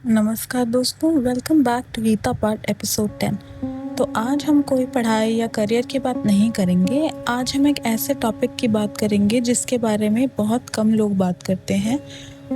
नमस्कार दोस्तों, welcome back to Gita part episode 10। तो आज हम कोई पढ़ाई या करियर की बात नहीं करेंगे। आज हम एक ऐसे टॉपिक की बात करेंगे जिसके बारे में बहुत कम लोग बात करते हैं।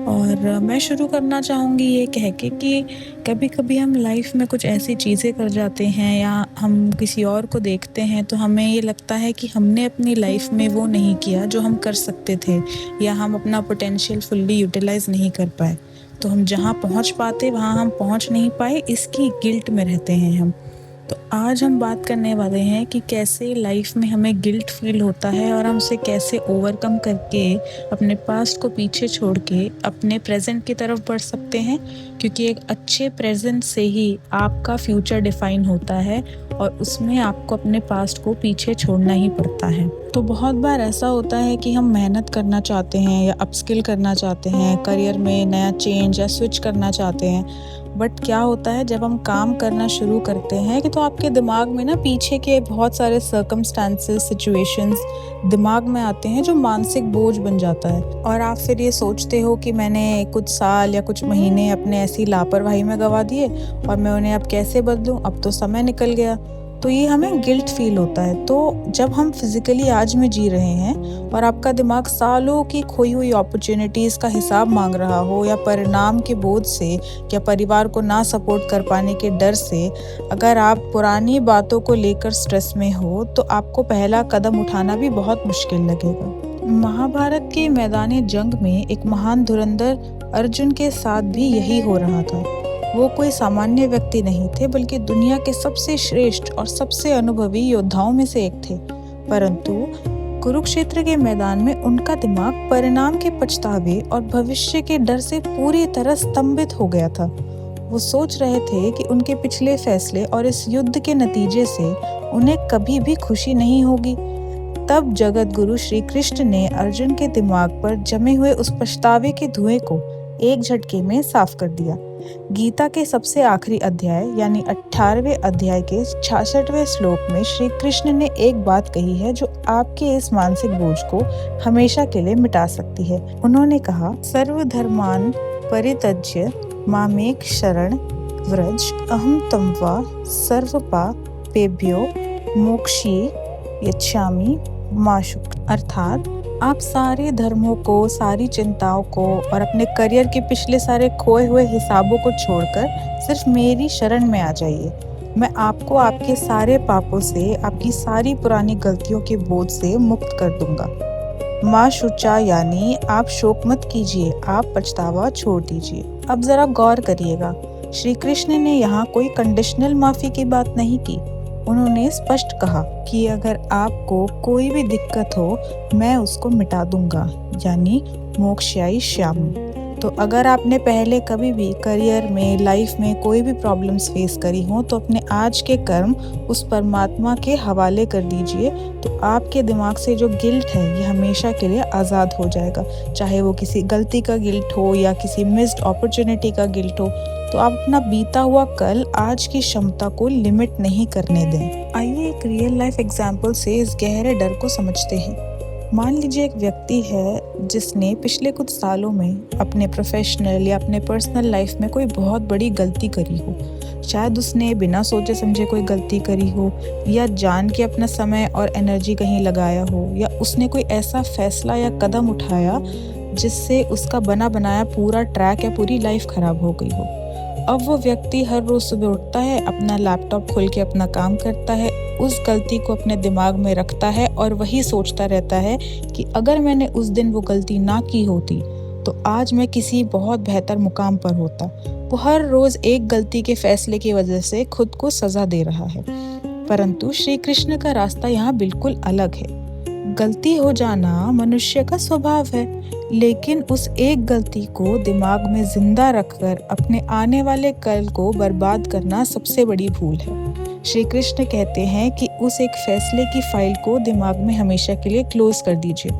और मैं शुरू करना चाहूँगी ये कह के कि कभी-कभी हम लाइफ में कुछ ऐसी चीज़ें कर जाते हैं या हम किसी और को देखते हैं तो हमें ये लगता है कि हमने अपनी लाइफ में वो नहीं किया जो हम कर सकते थे, या हम अपना पोटेंशियल फुल्ली यूटिलाइज़ नहीं कर पाए। तो हम जहाँ पहुँच पाते वहाँ हम पहुँच नहीं पाए, इसकी गिल्ट में रहते हैं हम। तो आज हम बात करने वाले हैं कि कैसे लाइफ में हमें गिल्ट फील होता है और हम उसे कैसे ओवरकम करके अपने पास्ट को पीछे छोड़ के अपने प्रेजेंट की तरफ बढ़ सकते हैं, क्योंकि एक अच्छे प्रेजेंट से ही आपका फ्यूचर डिफाइन होता है और उसमें आपको अपने पास्ट को पीछे छोड़ना ही पड़ता है। तो बहुत बार ऐसा होता है कि हम मेहनत करना चाहते हैं या अपस्किल करना चाहते हैं, करियर में नया चेंज या स्विच करना चाहते हैं, बट क्या होता है जब हम काम करना शुरू करते हैं कि तो आपके दिमाग में ना पीछे के बहुत सारे सर्कमस्टांसेस, सिचुएशंस दिमाग में आते हैं जो मानसिक बोझ बन जाता है। और आप फिर ये सोचते हो कि मैंने कुछ साल या कुछ महीने अपने ऐसी लापरवाही में गंवा दिए और मैं उन्हें अब कैसे बदलूं, अब तो समय निकल गया। तो ये हमें गिल्ट फील होता है। तो जब हम फिजिकली आज में जी रहे हैं और आपका दिमाग सालों की खोई हुई अपॉर्चुनिटीज़ का हिसाब मांग रहा हो, या परिणाम के बोझ से, या परिवार को ना सपोर्ट कर पाने के डर से अगर आप पुरानी बातों को लेकर स्ट्रेस में हो, तो आपको पहला कदम उठाना भी बहुत मुश्किल लगेगा। महाभारत के मैदान जंग में एक महान धुरंधर अर्जुन के साथ भी यही हो रहा था। वो कोई सामान्य व्यक्ति नहीं थे, बल्कि दुनिया के सबसे श्रेष्ठ और सबसे अनुभवी योद्धाओं में से एक थे। परंतु कुरुक्षेत्र के मैदान में उनका दिमाग परिणाम के पछतावे और भविष्य के डर से पूरी तरह स्तंभित हो गया था। वो सोच रहे थे कि उनके पिछले फैसले और इस युद्ध के नतीजे से उन्हें कभी भी खुशी नहीं होगी। तब जगत गुरु श्री कृष्ण ने अर्जुन के दिमाग पर जमे हुए उस पछतावे के धुएं को एक झटके में साफ कर दिया। गीता के सबसे आखिरी अध्याय यानी 18वें अध्याय के 66वें श्लोक में श्री कृष्ण ने एक बात कही है जो आपके इस मानसिक बोझ को हमेशा के लिए मिटा सकती है। उन्होंने कहा, सर्वधर्मान परित्यज्य मामेक शरण व्रज अहम तमवा सर्वपापेभ्यो मोक्षी यच्छामि मा शुक्र। अर्थात आप सारे धर्मों को, सारी चिंताओं को और अपने करियर के पिछले सारे खोए हुए हिसाबों को छोड़कर सिर्फ मेरी शरण में आ जाइए। मैं आपको आपके सारे पापों से, आपकी सारी पुरानी गलतियों के बोझ से मुक्त कर दूंगा। माँ शुचा यानी आप शोक मत कीजिए, आप पछतावा छोड़ दीजिए। अब जरा गौर करिएगा, श्री कृष्ण ने यहाँ कोई कंडीशनल माफी की बात नहीं की। उन्होंने स्पष्ट कहा कि अगर आपको कोई भी दिक्कत हो, मैं उसको मिटा दूंगा, यानी मोक्षयिष्यामि। तो अगर आपने पहले कभी भी करियर में, लाइफ में कोई भी प्रॉब्लम्स फेस करी हो, तो अपने आज के कर्म उस परमात्मा के हवाले कर दीजिए। तो आपके दिमाग से जो गिल्ट है ये हमेशा के लिए आज़ाद हो जाएगा। चाहे वो किसी गलती का गिल्ट हो या किसी मिस्ड अपॉर्चुनिटी का गिल्ट हो, तो आप अपना बीता हुआ कल आज की क्षमता को लिमिट नहीं करने दें। आइए एक रियल लाइफ एग्जाम्पल से इस गहरे डर को समझते हैं। मान लीजिए एक व्यक्ति है जिसने पिछले कुछ सालों में अपने प्रोफेशनल या अपने पर्सनल लाइफ में कोई बहुत बड़ी गलती करी हो। शायद उसने बिना सोचे समझे कोई गलती करी हो, या जान के अपना समय और एनर्जी कहीं लगाया हो, या उसने कोई ऐसा फैसला या कदम उठाया जिससे उसका बना बनाया पूरा ट्रैक या पूरी लाइफ खराब हो गई हो। अब वो व्यक्ति हर रोज सुबह उठता है, अपना लैपटॉप खोल के अपना काम करता है, उस गलती को अपने दिमाग में रखता है और वही सोचता रहता है कि अगर मैंने उस दिन वो गलती ना की होती तो आज मैं किसी बहुत बेहतर मुकाम पर होता। वो हर रोज एक गलती के फैसले की वजह से खुद को सजा दे रहा है। परंतु श्री कृष्ण का रास्ता यहाँ बिल्कुल अलग है। गलती हो जाना मनुष्य का स्वभाव है, लेकिन उस एक गलती को दिमाग में जिंदा रखकर अपने आने वाले कल को बर्बाद करना सबसे बड़ी भूल है। श्री कृष्ण कहते हैं कि उस एक फैसले की फाइल को दिमाग में हमेशा के लिए क्लोज कर दीजिए।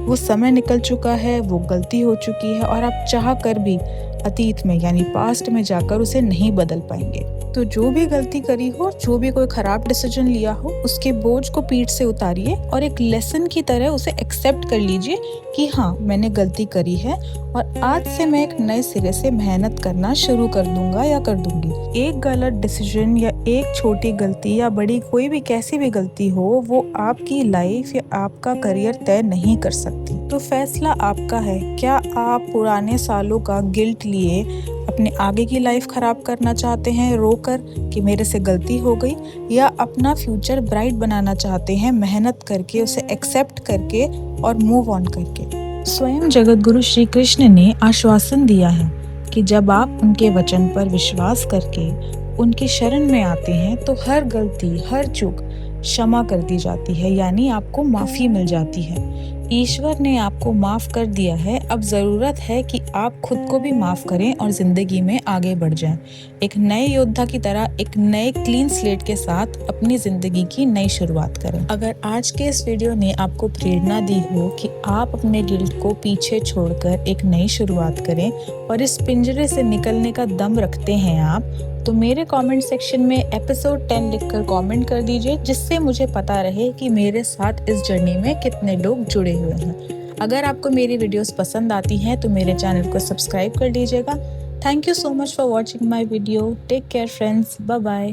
वो समय निकल चुका है, वो गलती हो चुकी है और आप चाह कर भी अतीत में यानी पास्ट में जाकर उसे नहीं बदल पाएंगे। तो जो भी गलती करी हो, जो भी कोई खराब डिसीजन लिया हो, उसके बोझ को पीठ से उतारिए और एक लेसन की तरह उसे एक्सेप्ट कर लीजिए कि हाँ, मैंने गलती करी है और आज से मैं एक नए सिरे से मेहनत करना शुरू कर दूंगा या कर दूंगी। एक गलत डिसीजन या एक छोटी गलती या बड़ी कोई भी कैसी भी गलती हो, वो आपकी लाइफ या आपका करियर तय नहीं कर सकती। तो फैसला आपका है। क्या आप पुराने सालों का गिल्ट लिए अपने आगे की लाइफ खराब करना चाहते हैं रोकर कि मेरे से गलती हो गई, या अपना फ्यूचर ब्राइट बनाना चाहते हैं मेहनत करके, उसे एक्सेप्ट करके और मूव ऑन करके। स्वयं जगत गुरु श्री कृष्ण ने आश्वासन दिया है कि जब आप उनके वचन पर विश्वास करके उनकी शरण में आते हैं तो हर गलती, हर चूक क्षमा कर दी जाती है, यानी आपको माफी मिल जाती है। ईश्वर ने आपको माफ कर दिया है, अब जरूरत है कि आप खुद को भी माफ करें और जिंदगी में आगे बढ़ जाएं। एक नए योद्धा की तरह एक नए क्लीन स्लेट के साथ अपनी जिंदगी की नई शुरुआत करें। अगर आज के इस वीडियो ने आपको प्रेरणा दी हो कि आप अपने गिल्ट को पीछे छोड़कर एक नई शुरुआत करें और इस पिंजरे से निकलने का दम रखते हैं आप, तो मेरे कमेंट सेक्शन में एपिसोड 10 लिखकर कमेंट कर दीजिए, जिससे मुझे पता रहे कि मेरे साथ इस जर्नी में कितने लोग जुड़े हुए हैं। अगर आपको मेरी वीडियोस पसंद आती हैं तो मेरे चैनल को सब्सक्राइब कर लीजिएगा। Thank you so much for watching my video. Take care friends, bye bye.